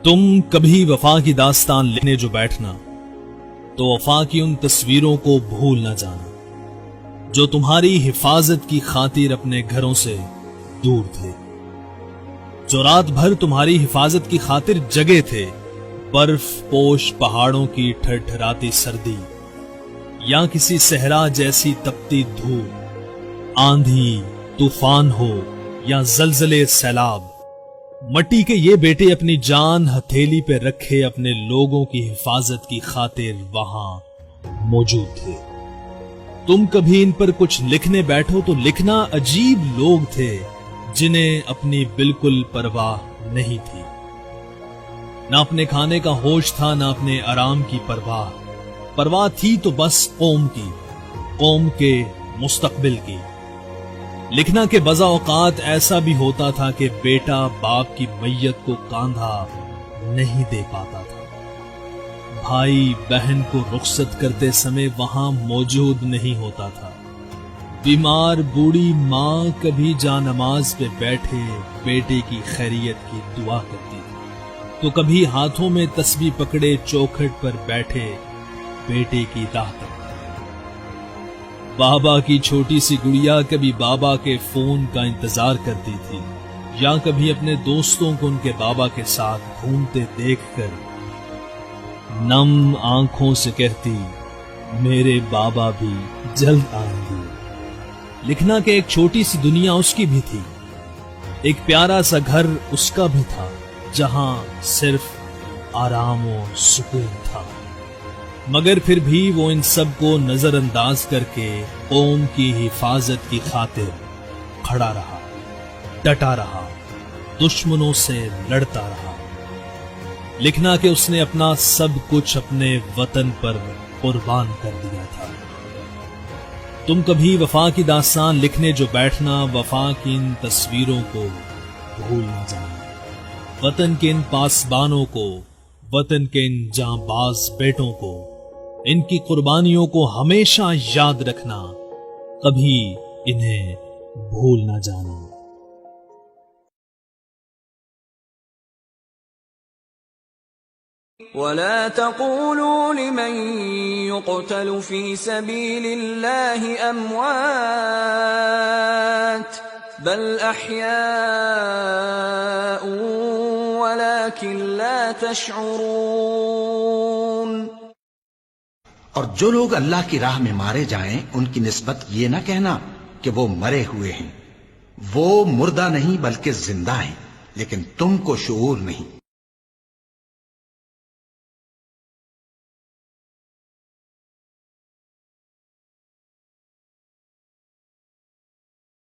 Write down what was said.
तुम कभी वफा की दास्तान लिखने जो बैठना तो वफा की उन तस्वीरों को भूल न जाना जो तुम्हारी हिफाजत की खातिर अपने घरों से दूर थे, जो रात भर तुम्हारी हिफाजत की खातिर जगे थे। बर्फ पोश पहाड़ों की ठरठराती सर्दी या किसी सहरा जैसी तपती धूप, आंधी तूफान हो या जलजले सैलाब, मट्टी के ये बेटे अपनी जान हथेली पे रखे अपने लोगों की हिफाजत की खातिर वहां मौजूद थे। तुम कभी इन पर कुछ लिखने बैठो तो लिखना अजीब लोग थे जिन्हें अपनी बिल्कुल परवाह नहीं थी, ना अपने खाने का होश था ना अपने आराम की परवाह थी तो बस कौम के मुस्तकबिल की। लिखना के बजा औकात ऐसा भी होता था कि बेटा बाप की मैयत को कांधा नहीं दे पाता था, भाई बहन को रुखसत करते समय वहां मौजूद नहीं होता था, बीमार बूढ़ी मां कभी जानमाज पे बैठे बेटे की खैरियत की दुआ करती थी तो कभी हाथों में तस्बीह पकड़े चौखट पर बैठे बेटे की राह तक। बाबा की छोटी सी गुड़िया कभी बाबा के फोन का इंतजार करती थी या कभी अपने दोस्तों को उनके बाबा के साथ घूमते देखकर नम आंखों से कहती, मेरे बाबा भी जल्द आएंगे। लिखना के एक छोटी सी दुनिया उसकी भी थी, एक प्यारा सा घर उसका भी था जहां सिर्फ आराम और सुकून था, मगर फिर भी वो इन सब को नजरअंदाज करके कौम की हिफाजत की खातिर खड़ा रहा, डटा रहा, दुश्मनों से लड़ता रहा। लिखना कि उसने अपना सब कुछ अपने वतन पर कुर्बान कर दिया था। तुम कभी वफा की दास्तान लिखने जो बैठना वफा की इन तस्वीरों को भूल न जाना, वतन के इन पासबानों को, वतन के इन जांबाज बेटों को, इनकी कुर्बानियों को हमेशा याद रखना, कभी इन्हें भूल न जाना। ولا تقولوا لمن يقتل في سبيل الله أموات بل أحياء ولكن لا تشعرون۔ اور جو لوگ اللہ کی راہ میں مارے جائیں ان کی نسبت یہ نہ کہنا کہ وہ مرے ہوئے ہیں، وہ مردہ نہیں بلکہ زندہ ہیں، لیکن تم کو شعور نہیں۔